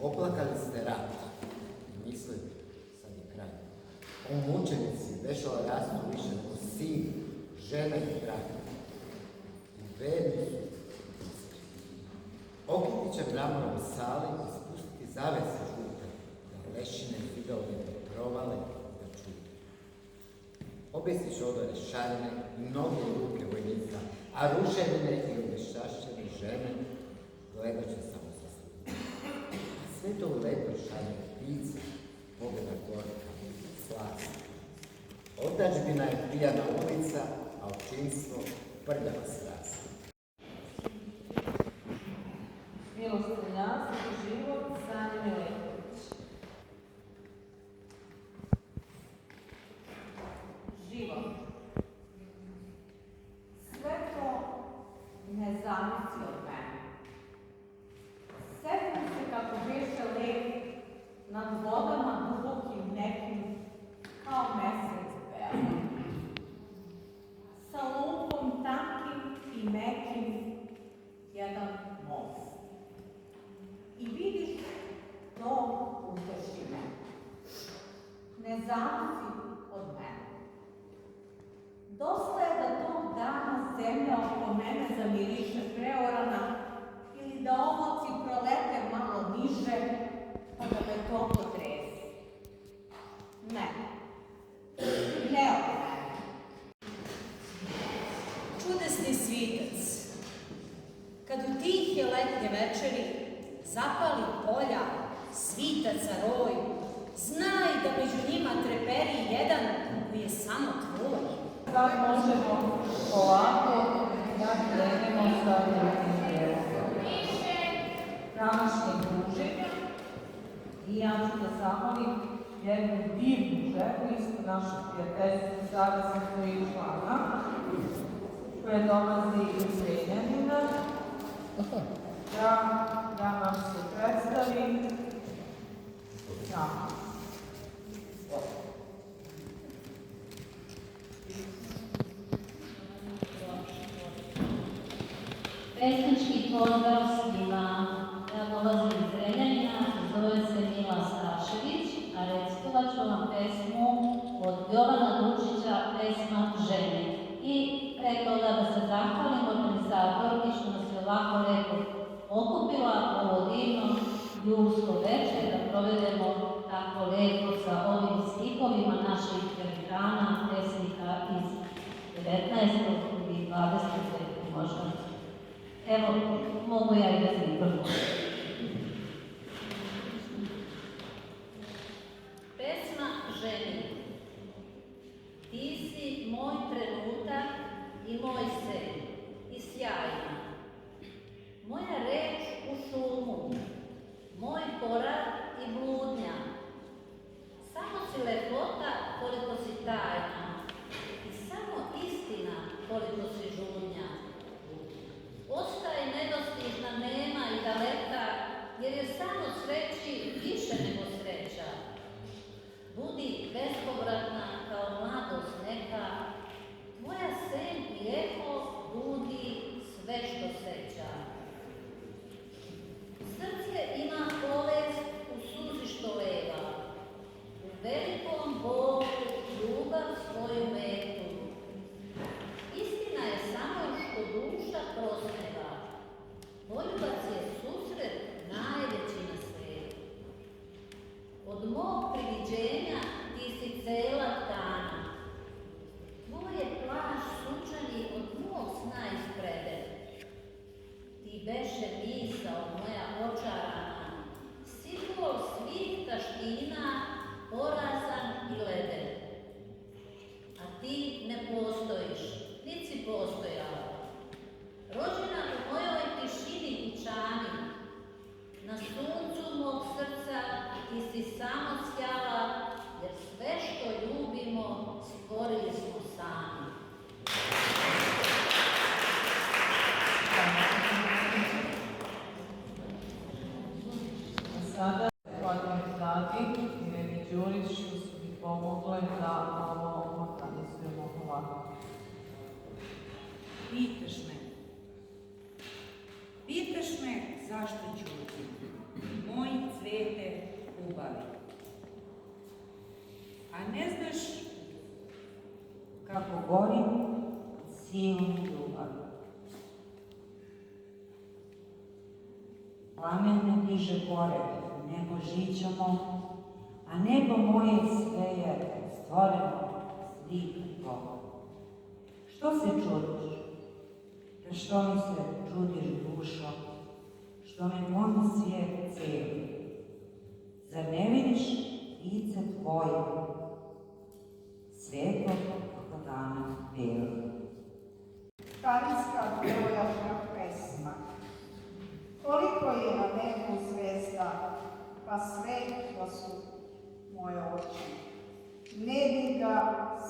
Oplakali ste rat, mislite, sad je kraj. Mučenici vešala rastu više nego sin, žena i brat. I verni su iskri. Okriti će mramorom sali i spustiti zavese žute, da lešine zidove provale da čute. Obesiš odore šarene i mnoge ruke vojnika, a ruševine i obešašćene žene gledat će samo sa sliku. Sve to u leto šalje ptica, pogleda gorka, slast. Otadžbina je pijana ulica, a očinstvo prljava strast. Milostinjanski život Sanje Milenković. Život. Sve to ne zavisi od mene. Setim se kako beše lep nad vodama dubokim nekim, kao mesec beo. Sa lupom tankim i mekim, jedan most. I vidiš to uteši me. Ne zavisi od mene. Dosta je da tog dana zemlja oko mene zamiriše preorana ili da omoci prolete malo niže, pa da me to potresi. Ne. Ne od mene. Čudesni svitac, kad u tihe letnje večeri zapali polja, svitaca roj, znaj da među njima treperi jedan koji je samo tvoj. Sad možemo polako da krenemo sa drugim dijelom današnjeg druženja i ja ću da zamolim jednu divnu ženu isto našeg prijateljstva Saveza svojih člana koja dolazi iz Zrenjanina da nam se predstavi sama. Pesnički pozdrav svima. Ja dolazim iz Zrenjanina, zove se Mila Stašević, a recitovat ću vam pesmu od Jovana Dučića, pesma Žene. I pre toga da se zahvalim organizatorki što nas je ovako lepo okupila ovo divno julsko večer, da provedemo tako lepo sa ovim stihovima naših velikana, pesnika iz 19. i 20. veku možda. Evo, mogu ja i bez mikrofona. Pesma Ženi. Ti si moj trenutak i moj sen i sjajna. Moja reč u šumu, moj korak i bludnja. Samo si lepota koliko si tajna i samo istina koliko si žudnja. Ostaje nedostižna nema i daleka, jer je samo sreći više nego sreća. Budi bespovratna kao mladost neka, tvoja sen i eho budi sve što seća. Srce ima bolest u suzi što leva, u velikom bolu ljubav svoju metu. Istina je samo što duša prosneva, poljubac je susret najveći na svijetu. Od mog priviđenja ti si cela dana, tvoj je plašt sunčani od mog sna ispreden. Ti beše misao moja očarana, simbol svih taština, porazan i leden. A ti ne postojiš, niti si postojala. Rođena u mojoj tišini i čani, na suncu mog srca ti si samo sjala, jer sve što ljubimo stvorili smo sami. Sada organizatori Ireni Đurić što su mi pomogle da ovo organizujemo ovako. Pitaš me zašto ćutim. Moj cvet a ne znaš kako gorim od silom ljubavi. Plamen ne diže gore, nego žićamo, a nebo moje sve je stvoreno slika Boga. Što se čudiš? Da što mi se čudiš dušo? Što me moji svijet cijeli? Zar ne vidiš lice tvoje? Svetlo kako dana bijeli. Starinska djevojačka pesma. Koliko je na nebu zvezda, pa sve to su moje oči. Ne bi ga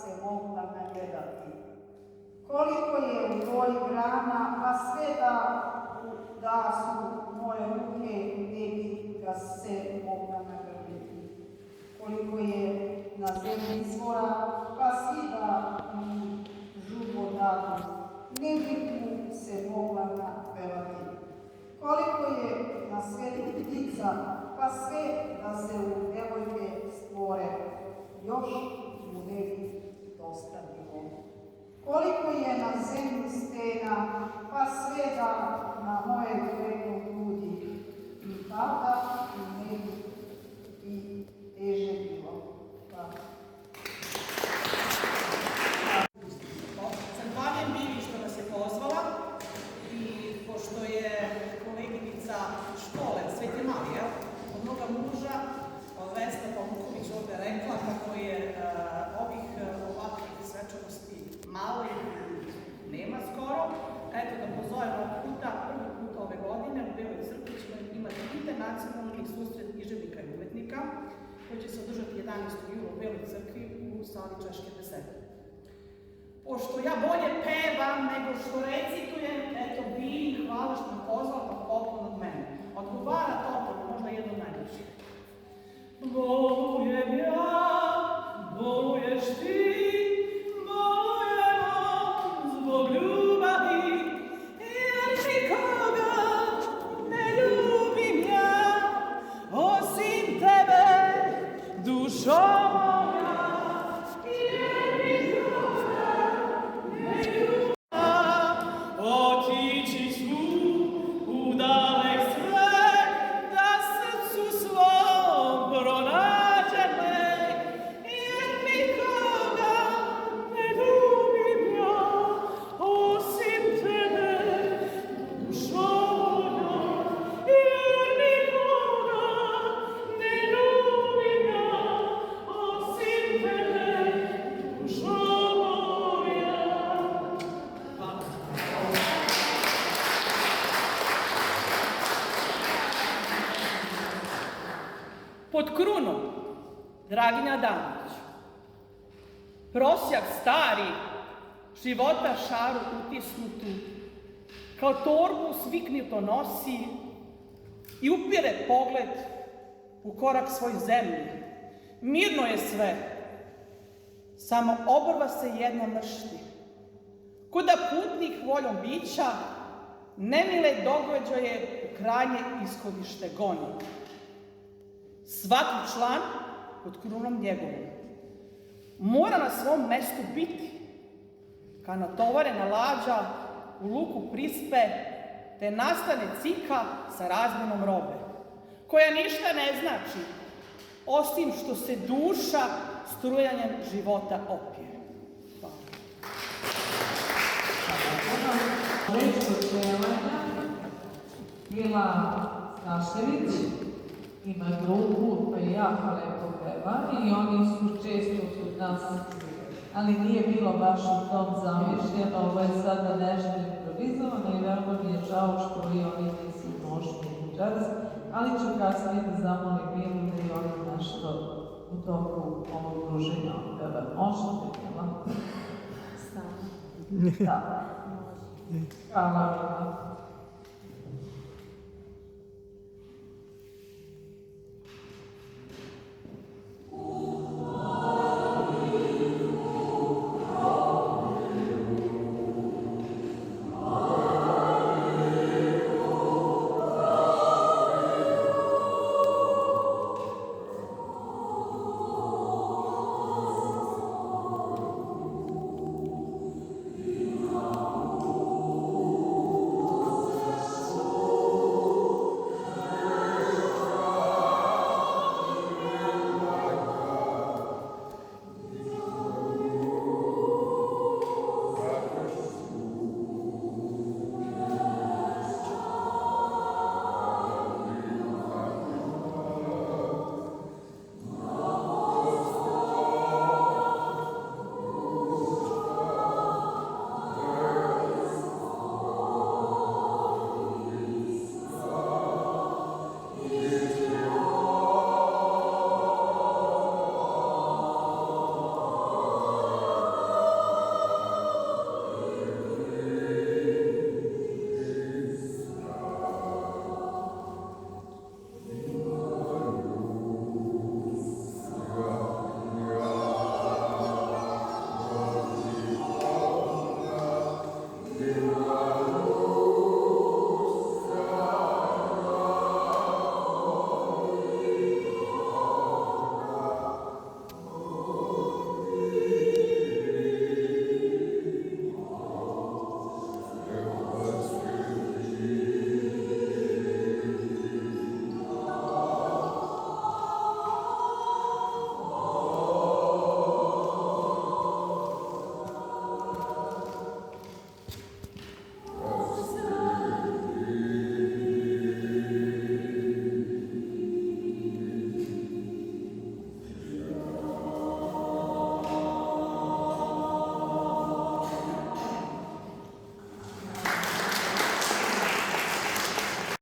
se mogla nagledati. Koliko je u tvoji grana, pa sve da su moje ruke, ne bi ga se mogla nagrabiti. Koliko je na zemlji izvora, pa svi da mi žubo dadu, ne bi mu se mogla napevati. Koliko je na svetu ptica, pa sve da se u devojke stvore, još mu ne bi dosta bilo. Koliko je na zemlji stena, pa sve da na moje grebo ljudi, i tada i ne bi i teže bilo. Hvala. Zahvaljujem Bibi što nas je pozvala i pošto je koleginica škole Sveti Marija od moga muža, Vesna Pamuković ovde rekla kako je ovakvih svečanosti malo i nema skoro. Eto da pozovem ovog puta, prvi put ove godine u Beloj Crkvi ćemo imati internacionalni susret književnika i umetnika koji će se održati 11. jula u Beloj Crkvi u sali Češke besede. Pošto ja bolje pevam nego što recitujem, eto Bini, hvala što me pozvala, pa poklon od mene. Odgovara to, možda jedno od najljepših. Bolujem ja, boluješ ti, bolujemo zbog ljubavi, jer nikoga ne ljubim ja, osim tebe, dušo moja, jer nikoga ne ljubim ja, otići ću u dalek svet, da srcu svom pronađe me, jer nikoga ne ljubim ja, osim tebe, dušo moja, jer nikoga ne ljubim ja, osim tebe, dušo moja. Hvala. Pod krunom Draginja Adanović, prosjak stari, života šaru utisnutu, kao torbu sviknuto nosi i upire pogled u korak svoj zemlji. Mirno je sve, samo obrva se jedna mršti. Kuda putnik voljom bića, nemile događaje u krajnje ishodište goni. Svaki član pod krunom njegovom mora na svom mestu biti, kao natovarena lađa u luku prispe, te nastane cika sa razmjenom robe, koja ništa ne znači, osim što se duša strujanjem života opije. Hvala. Reč kod pevanja Mila Stašević ima grupu koja jako lepo peva i oni su često kod nas, ali nije bilo baš u tom zamišljeno, ovo je sada nešto improvizovano i veoma mi je žao što i oni nisu došli večeras, ali ću kasnije da zamolim Milu da i oni nešto u toku ovog druženja peva. Možete, Mila? Da. Hvala.